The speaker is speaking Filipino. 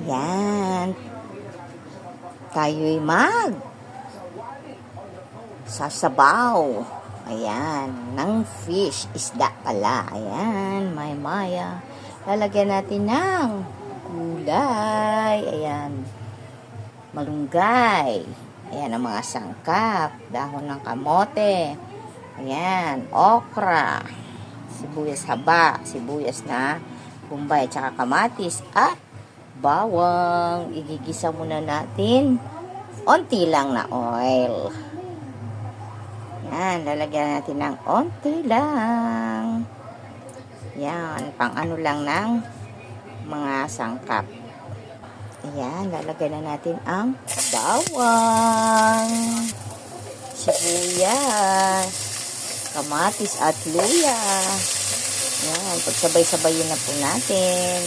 Yan. Tayo'y sasabaw. Ayan. Ng fish. Isda pala. Ayan. Maya. Lalagyan natin ng gulay. Ayan. Malunggay. Ayan ang mga sangkap. Dahon ng kamote. Ayan. Okra. Sibuyas haba. Sibuyas na bombay. Tsaka kamatis. At bawang. Igigisa muna natin. Onti lang na oil. Yan. Lalagyan natin ng onti lang. Yan. Pang ano lang ng mga sangkap. Ayan. Lalagyan na natin ang bawang. Sibuyas. Kamatis at luya. Yan. Pagsabay-sabayin na po natin.